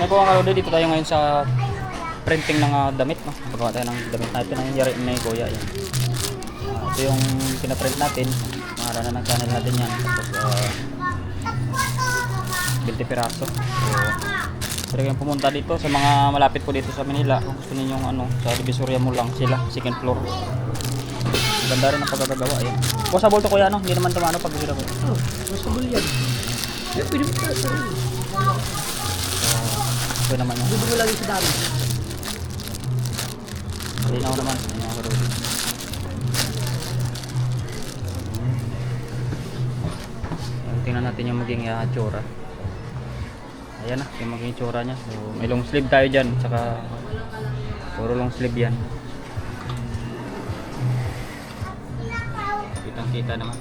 Yan po mga kalodi, dito tayo ngayon sa printing ng damit, no? Pagawa tayo ng damit natin na yung yari ni Kuya. Yan. Ito yung pinaprint natin. Mahara na ng channel natin yan. Tapos 20 piraso. So, pwede kayong pumunta dito sa mga malapit po dito sa Manila. Kung gusto ninyong sa Divisoria mo lang sila, second floor. Ganda rin ang pagkakagawa. Yan. Possible to Kuya, no? Hindi naman tumano pag gusto mo. Oh, possible yan. Pwede mo sa sarili. Pwede naman yan. Bibig mo lang yung sa dami. Linaw naman. Tingnan natin yung maging tsura. Ayan na, yung maging tsura nya. So, may long sleeve tayo dyan. Saka puro long sleeve yan. Kitang kita naman.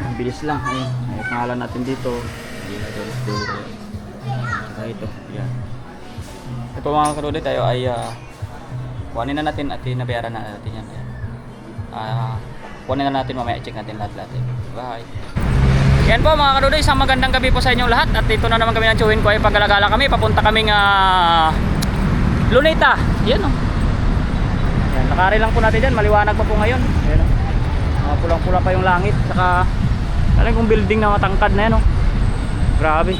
Ang bilis lang. Ayun, may pangalan natin dito. Saka ito. Yan. Ito mga kalodi, tayo ay kuhanin na natin at nabayaran na natin yan. Kuhanin na natin mamaya, check natin lahat. Bye! Yan po mga kalodi, isang magandang gabi po sa inyong lahat. At ito na naman kami ng Chewin Ko ay paggalagala kami. Papunta kaming Luneta. Yan o. Yan, nakari lang po natin dyan, maliwanag pa po ngayon. Yan o. Pulang-pula pa yung langit. Saka talagang building na matangkad na yan o. Grabe.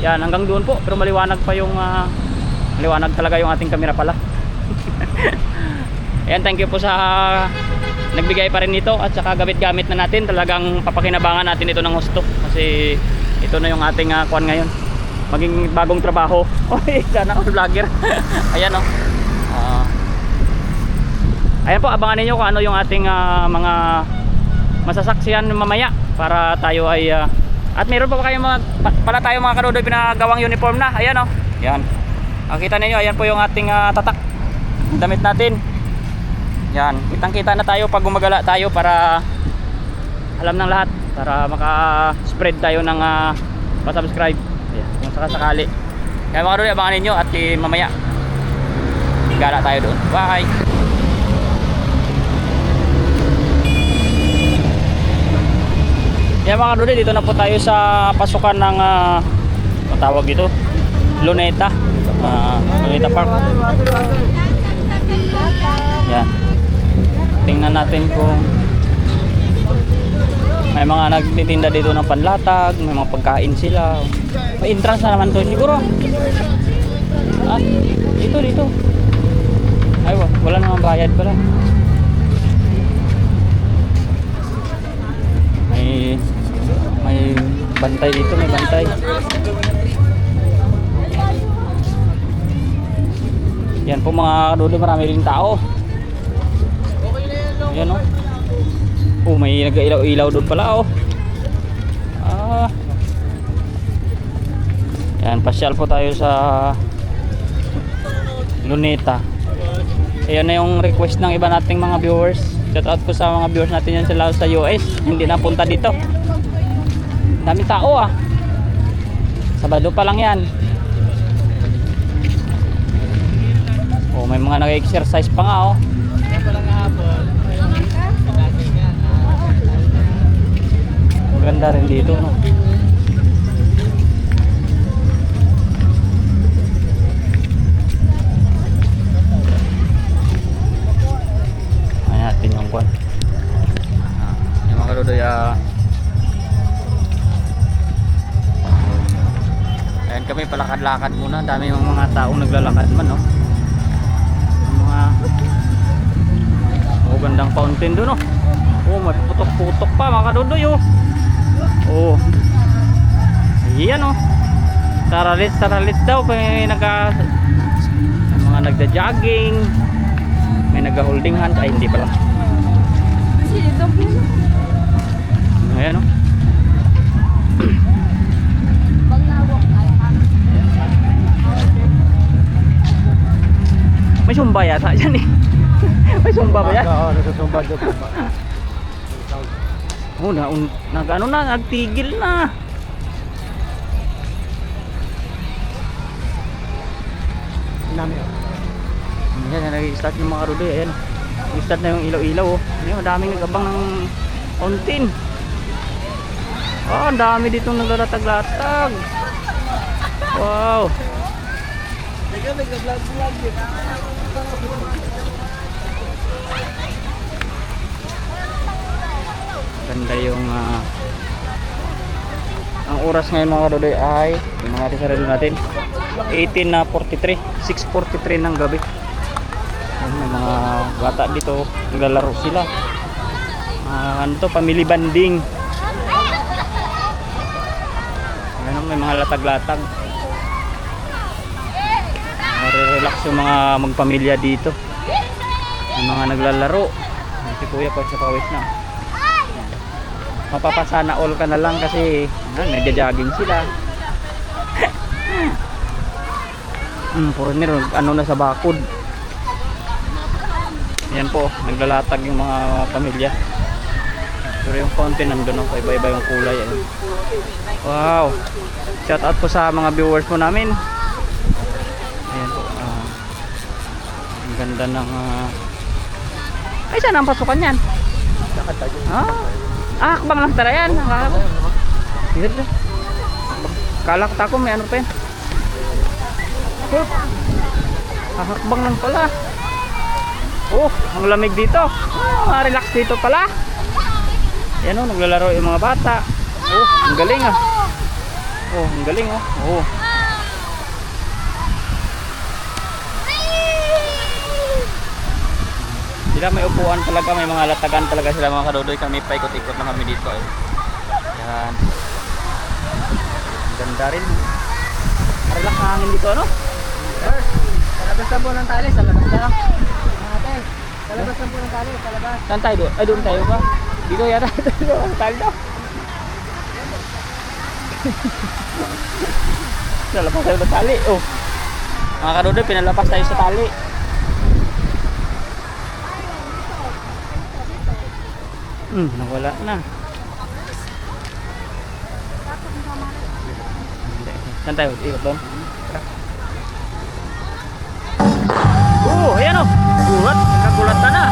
Yan, hanggang doon po. Pero maliwanag pa yung maliwanag talaga yung ating camera pala. Ayan, thank you po sa nagbigay pa rin nito. At saka gamit-gamit na natin. Talagang papakinabangan natin ito ng husto. Kasi ito na yung ating kuwan ngayon. Maging bagong trabaho. Oy, sana ako vlogger. Ayan o. Ayan po, abangan ninyo kung ano yung ating mga masasaksihan mamaya. Para tayo ay at meron pa kayong pala tayo mga kadodoy pinagawang uniform na. Ayan o. Yan. Makita ninyo, ayan po yung ating tatak. Damit natin. Yan. Kitang-kita na tayo pag gumagala tayo para alam ng lahat. Para maka-spread tayo ng pa-subscribe. Ayan. Kung sakasakali. Kaya mga kadodoy, abangan ninyo at mamaya gala tayo doon. Bye! Yan mga kaduli, dito na po tayo sa pasukan ng tawag dito, Luneta. Luneta Park. Yan. Tingnan natin kung may mga nagtitinda dito ng panlatag, may mga pagkain sila. May entrance na naman to siguro. Dito. Ay, wala namang bayad pala. May bantay dito, may bantay. Yan po mga kadulo, marami rin tao. Yan o. May nag-ilaw-ilaw doon pala o. Yan, pasyal po tayo sa Luneta. Ayan na yung request ng iba nating mga viewers. Shout out po sa mga viewers natin yan sila sa US. Hindi na punta dito. Daming tao Sabado pa lang yan. May mga nag-exercise pa nga Maganda rin dito no. Ayan natin yung kwan. Yung mga kaludoy ayan kami palakad-lakad muna. Dami yung mga taong naglalakad man no. Gandang fountain doon may putok-putok pa mga kadudoy Ayan Taralit daw. May mga nagda-jogging, may nagga-holding hand. Ay hindi pala. Ayan may sumba yata dyan May sumba ba yan? Oo, nagsusumba doon. Nagtigil na. Yan, nag-start yung mga karudoy. Ayan. Nag-start na yung ilaw-ilaw. Ayan, madaming nag-abang ng fountain. Ang dami ditong naglalatag-latag. Wow. Ganda yung ang oras ngayon mga kadodoy ay yung mga sarili natin 18:43, 6:43 ng gabi. Yung mga bata dito naglalaro sila. Ano to, family banding. Ano, may mga latag-latag. Relax yung mga magpamilya dito. Yung mga naglalaro. Si kuya pa sa pawis na. Mapapasana all ka na lang kasi nagja-jogging sila. Puro niro ano na sa bakod. Yan po, naglalatag yung mga pamilya. Pero yung fountain nandun, no? Iba-iba yung kulay. Eh. Wow! Shout out po sa mga viewers po namin. Ayan po. Ang ganda ng... Ay, saan ang pasukan yan? Akbang lang tara yan. Kalakta ko, may ano pa yan. Hakbang lang pala. Oh, ang lamig dito. Relax dito pala. Yan o, naglalaro yung mga bata. Oh, ang galing ah. Oh, ang galing oh. Oh. Sila may upuan talaga, may mga latagan talaga sila mga kadodoy. Kami pa ikot-ikot na kami dito eh. Yan. Ang ganda rin. Relax ang hangin dito ano? Sir, sa labas na po ng tali, sa labas na. Ate, sa labas na po ng tali, sa labas. Saan tayo doon? Ay, doon tayo ba? Dito yata tayo daw. Pinalapas tayo sa tali. Oh. Mga kadodoy, pinalapas tayo sa tali. Nawala na. Saan tayo? Ikot doon? Oh, ayan o. Gulat. Nagkagulat na.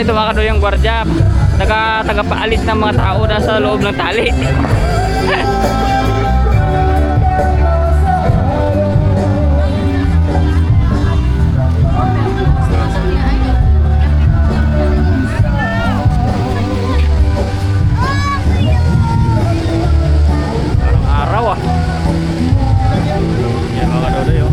Ito mga kadoy yung gwardiya, tagapaalis ng mga tao na sa loob ng tali. Parang araw ah. Yan mga kadoy oh.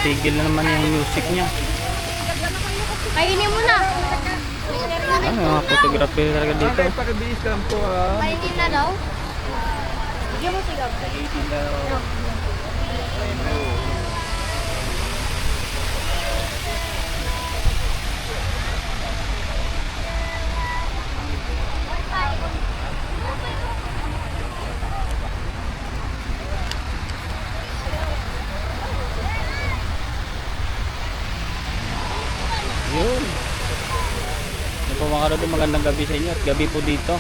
Tigil na naman yung music niya. Kainin mo na. May mga photography talaga dito. Pakibihis ka lang po ah. Kainin na daw. Bigyan mo sigaw. Yun. Yan po mga Rodo, magandang gabi sa inyo at gabi po dito.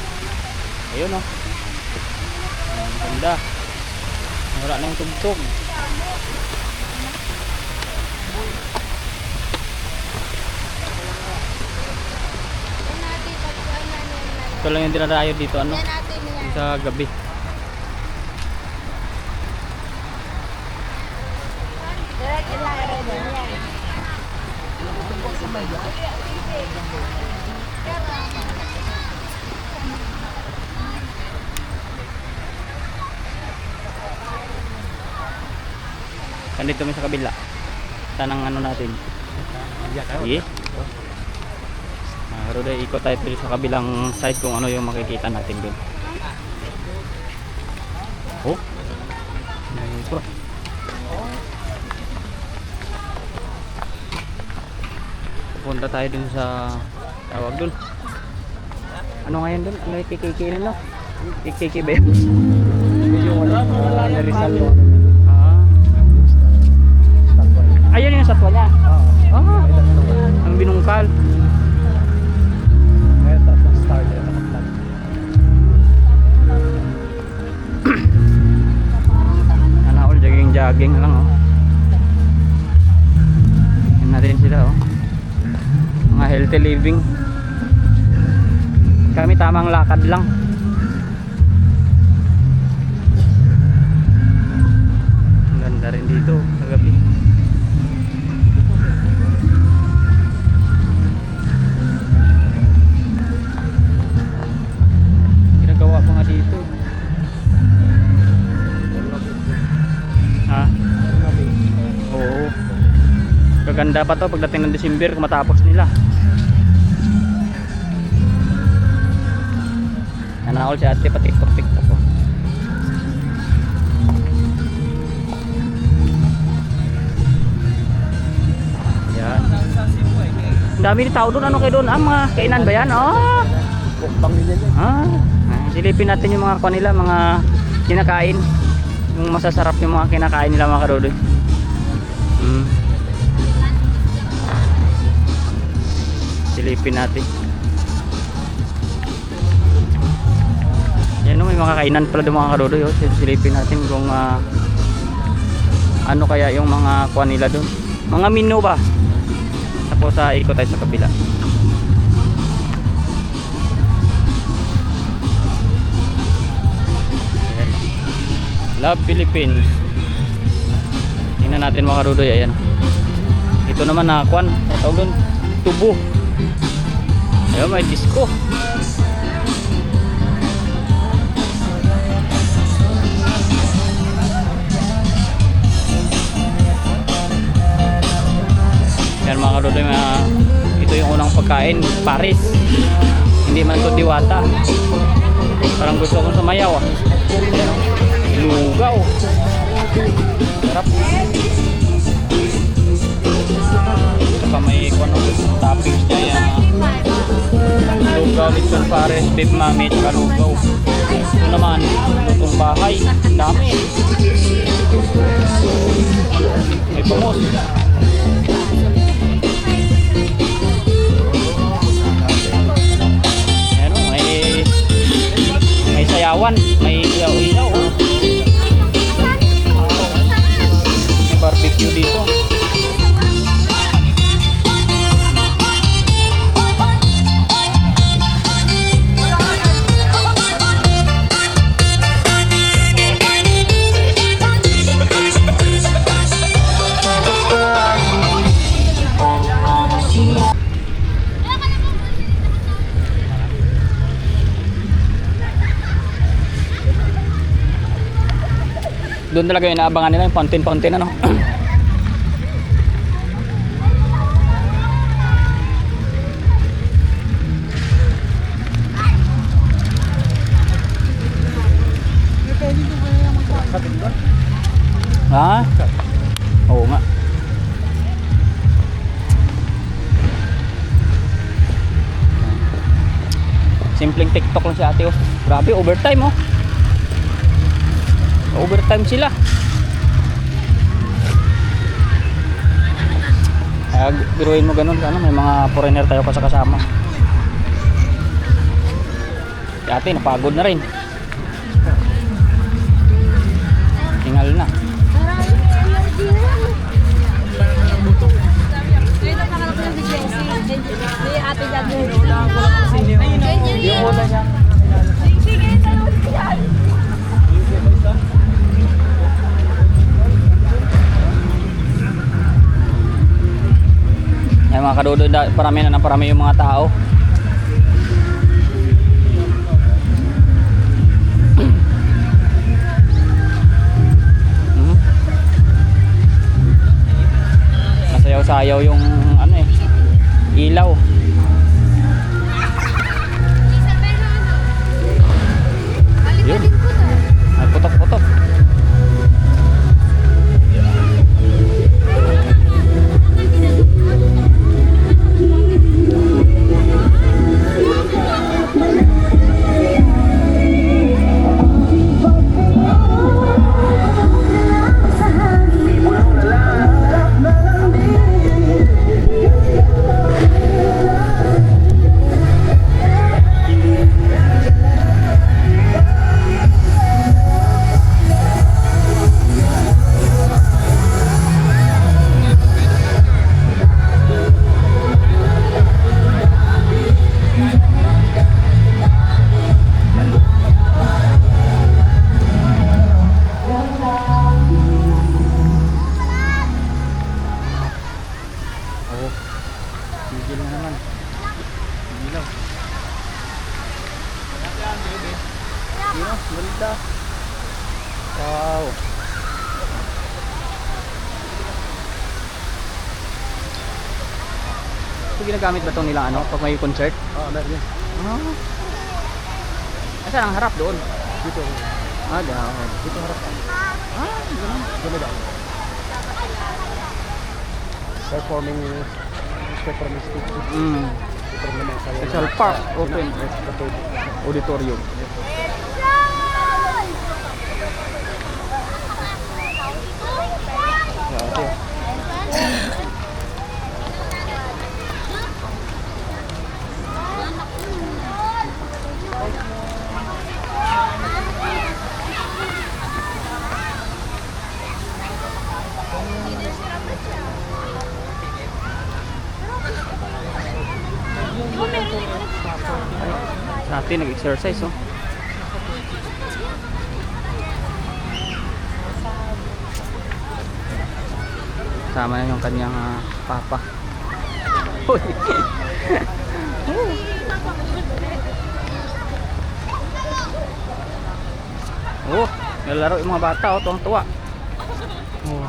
Ayun oh. Ang ganda. Wala na yung tugtog. Ito lang yung dinadayo dito ano sa gabi. Nandito kami sa kabila. Tanang ano natin. Sige. Roda, ikot tayo dito sa kabilang side kung ano yung makikita natin dun. Oh. Ito. Punta tayo dun sa tawag dun. Ano ngayon dun? Ano yung KKK nila? KKK ba yun? Yung wala Rizal mo. Ayun yung satwa niya. Ang binungkal. Ngayon tapos start na naka-flag. Ano all jogging lang oh. Yan natin sila oh. Mga healthy living. Kami tamang lakad lang. Ang ganda rin dito sa gabi. Ginagawa pa nga dito. Ha? Oo. Gaganda pa to pagdating ng December kung matapos nila. Nanakol si ate pa TikTok ko. Yan. Dami ni tao doon. Ano kayo doon? Mga kainan ba yan? Oh. Bukbang nila dyan. Silipin natin yung mga nila, mga kinakain. Yung masasarap yung mga kinakain nila mga karodoy. Silipin natin. Yan o, may mga kainan pala doon mga karodoy. Oh. Silipin natin kung ano kaya yung mga kuha nila doon. Mga menu ba? Tapos ikot tayo sa kabila. Love Philippines. Tingnan natin mga karodoy. Ayan. Ito naman na kuan. Tawag doon. Tubo. Ayan, may disco. Yan mga karodoy. Ito yung unang pagkain. Paris. Hindi man ito diwata. Parang gusto kong sumayaw ah. Lugaw. Sarap. Saka may toppings niya yan. Lugaw, lechon pares, beef mami, saka lugaw. Ito naman, lutong bahay. Ang dami. May pamos. Ayan o, may sayawan. May ilaw-ilaw. May barbecue dito. Doon talaga yung inaabangan nila yung fountain ano. Ha? Oo nga. Simpleng TikTok lang si ate oh. Grabe, overtime oh. Overtime sila. Kaya biruin mo ganun, ano, may mga foreigner tayo kasama. Si ate napagod na rin. Tingal na. Yung una niya. Ay mga kadudo, parami na ng parami yung mga tao. Masayaw-sayaw yung ano eh, ilaw. Yun. Ay putok-putok. Tigil na naman. Ilaw. Yun, ganda. Wow. Ito ginagamit ba itong nila ano pag may concert? Oo, meron yun. Asan ang harap doon? Dito. Doon. Dito harap ka. Ganun. Dito daw. Performing stage. Ito naman sa Central Park, open auditorium. Sa atin nag-exercise oh. Sama na yung kanyang papa. Uy. Oh, nalaro yung mga bata oh, tuwang-tuwa. Oh.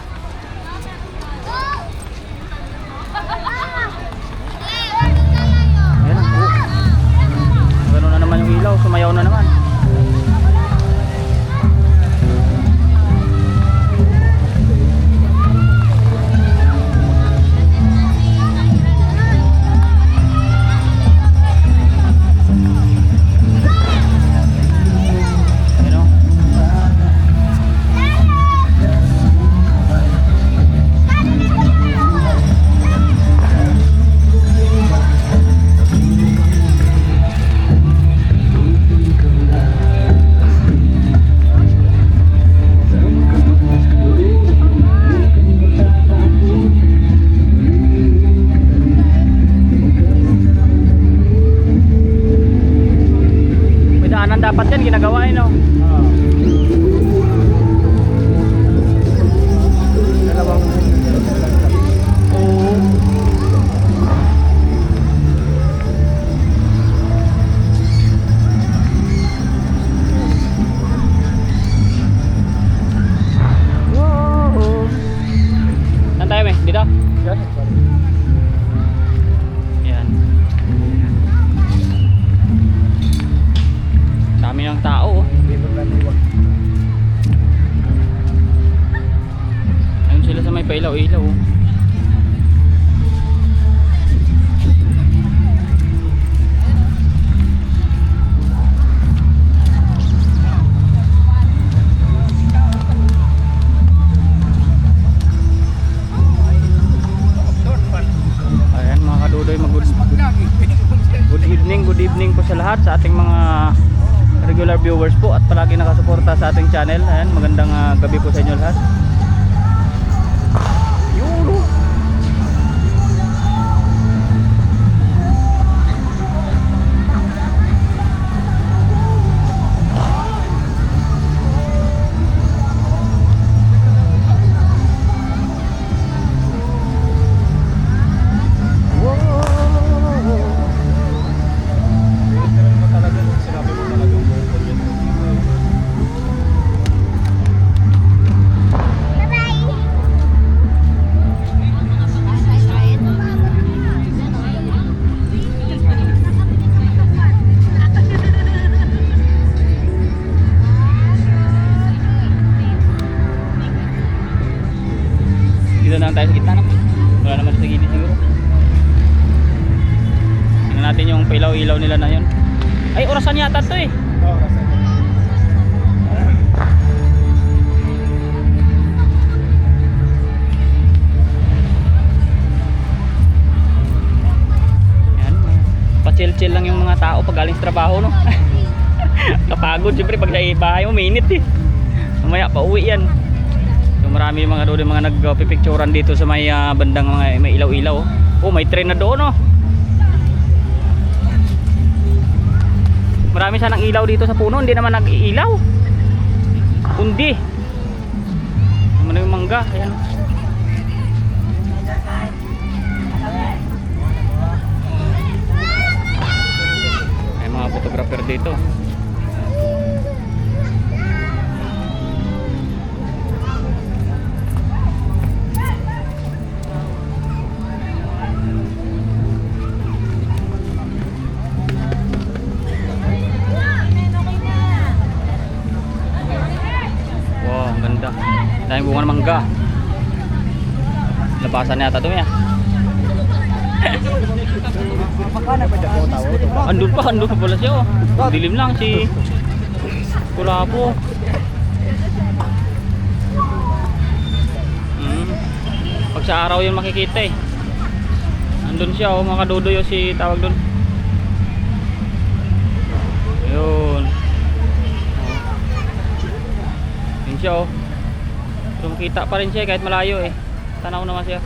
Ayan, oh. Ganun na naman yung ilaw, sumayaw na naman. Dapat yan ginagawa no. Dalawang Wow. Saan tayo may? Dito? Yan. Dami ng tao oh. sa lahat, sa ating mga regular viewers po at palagi nakasuporta sa ating channel. Ayan, magandang gabi po sa inyo lahat. Yulo. Dito na lang tayo sa gitna, no? Wala naman sa gilid siguro. Tingnan natin yung pailaw-ilaw nila na yun. Ay, orasan yata to eh. Yan, pa-chill-chill lang yung mga tao pag galing sa trabaho, no? Kapagod siyempre pag sa bahay mo, mainit eh. Mamaya pa uwi yan. So marami mga doon mga nagpipicturan dito sa may bandang mga may ilaw-ilaw. Oh, may train na doon, oh. Marami sanang ilaw dito sa puno, hindi naman nag-iilaw. Kundi. Ano yung mangga, ayan. May mga photographer dito. Daming bunga ng mangga. Labasan yata ito ya. Andun pa pala siya, oh. Dilim lang si Kulapo. Pag sa araw yun makikita eh. Andun siya, oh, mga kadudoy, oh, si tawag dun. Ayun. Yun siya, oh. So, makita pa rin siya kahit malayo eh. Tanaw naman siya.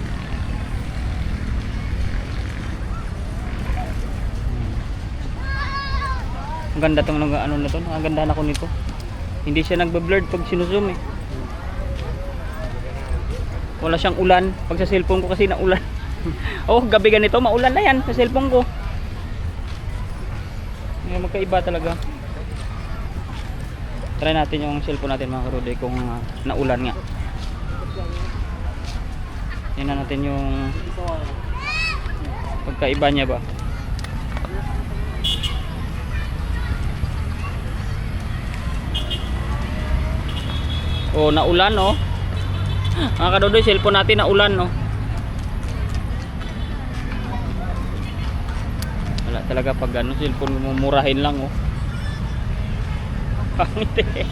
Ang ganda tong ano na to. Ang ganda na ko nito. Hindi siya nagbe-blurred pag sinuzoom eh. Wala siyang ulan. Pag sa cellphone ko kasi naulan. Oh, gabi ganito maulan na yan sa cellphone ko. Ngayon magkaiba talaga. Try natin yung cellphone natin mga karude kung naulan nga. Tingnan natin yung pagkaiba niya ba. Oh, naulan, no? Mga kadodoy, cellphone natin naulan, no? Wala talaga pag ano, cellphone mumurahin lang, oh. Pangit eh.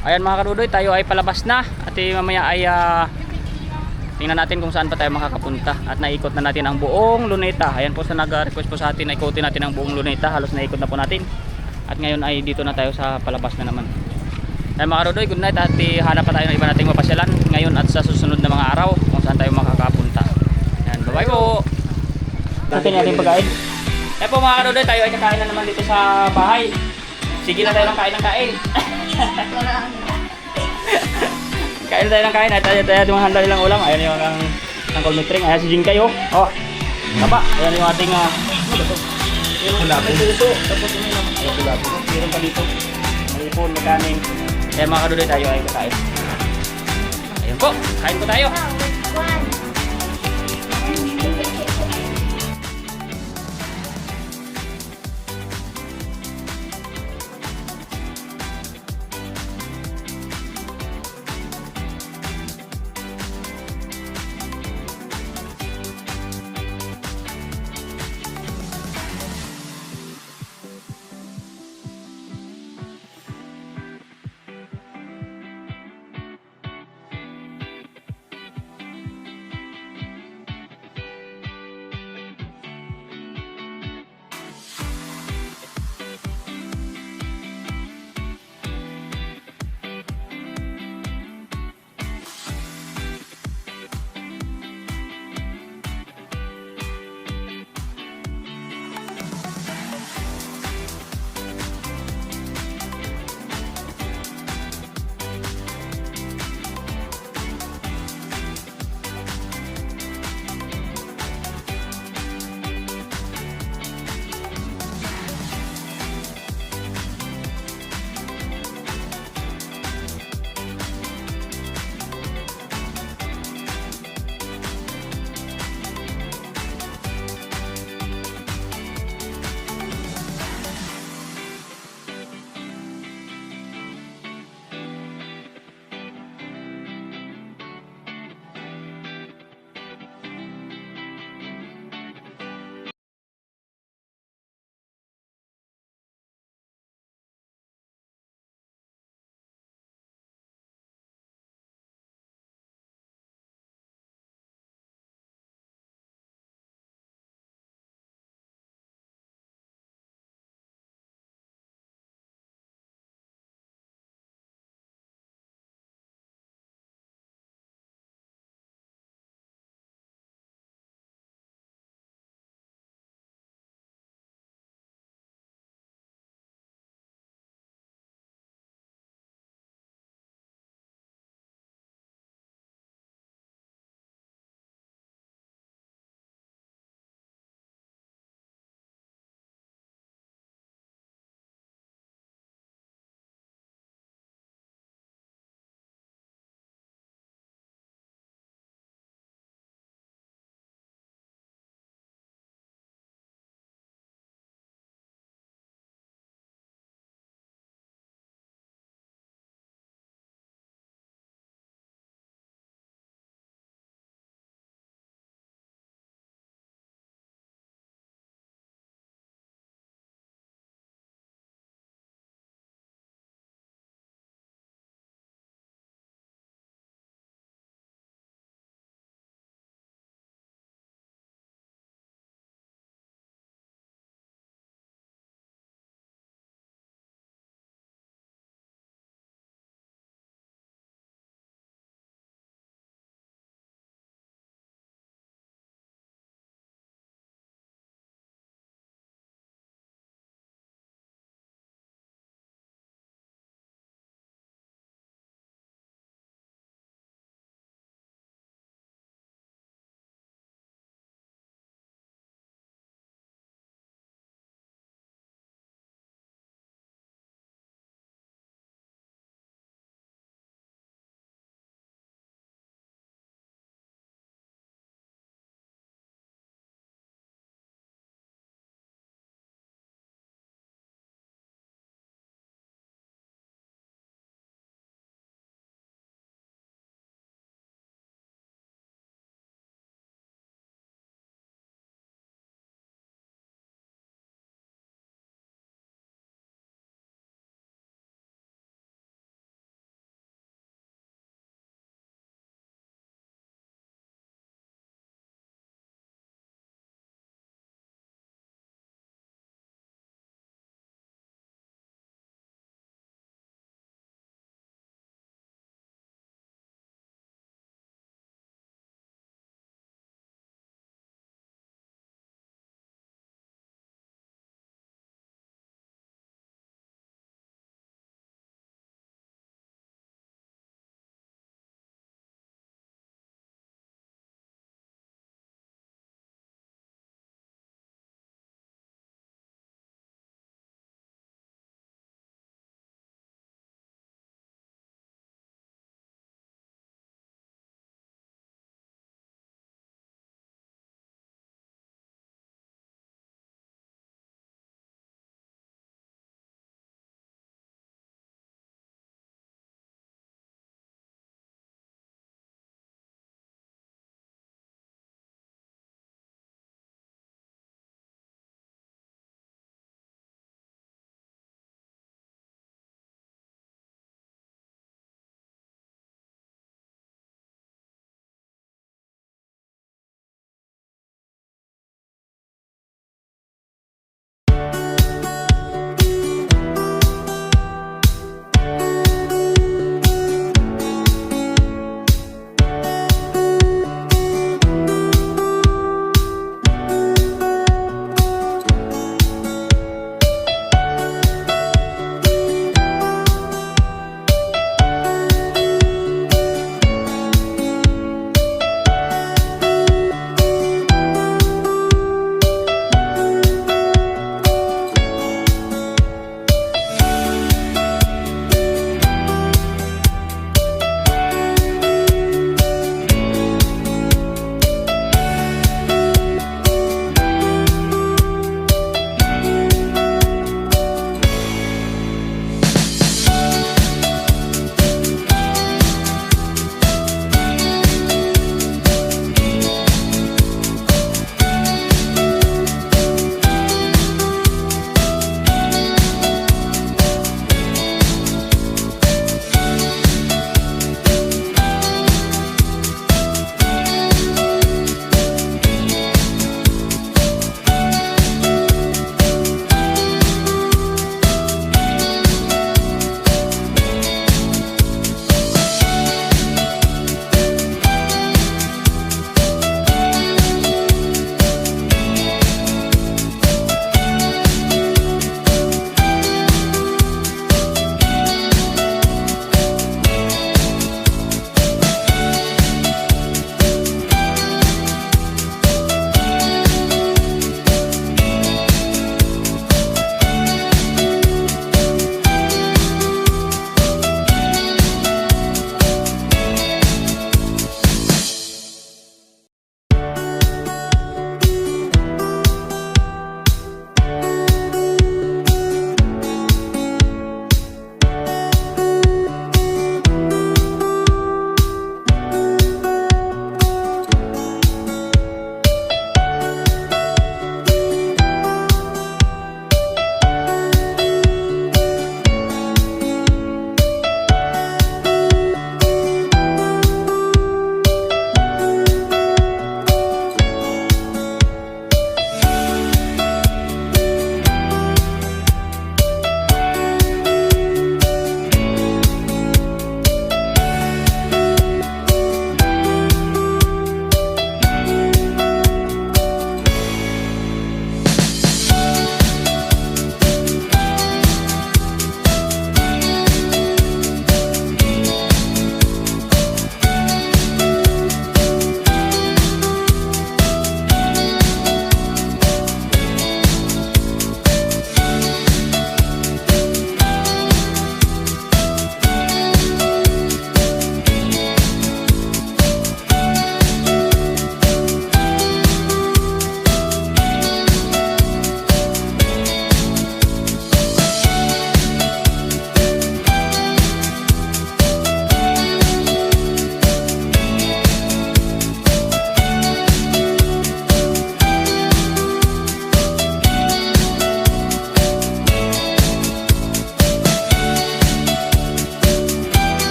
Ayan mga karudoy, tayo ay palabas na at mamaya ay tingnan natin kung saan pa tayo makakapunta at naikot na natin ang buong Luneta. Ayan po sa nag-request po sa atin na ikotin natin ang buong Luneta, halos naikot na po natin at ngayon ay dito na tayo sa palabas na naman. Ayan mga karudoy, good night at hanap pa tayo ng iba nating mapasyalan ngayon at sa susunod na mga araw kung saan tayo makakapunta. Ayan, bye bye po. Ito natin pagkain. Ayan po mga karudoy, tayo ay kakain na naman dito sa bahay. Sige na tayo ng kain. Kain tayo ng kain. Tayo yung handa nilang ulam. Ayan yung ang kulmitring. Ayan si Jingkay, oh. Oh. Taba. Ayan yung ating puso. Tapos meron pa dito. Malipon, magkanin. Ayan mga kaduloy, tayo ay kakain. Ayan po. Kain po tayo.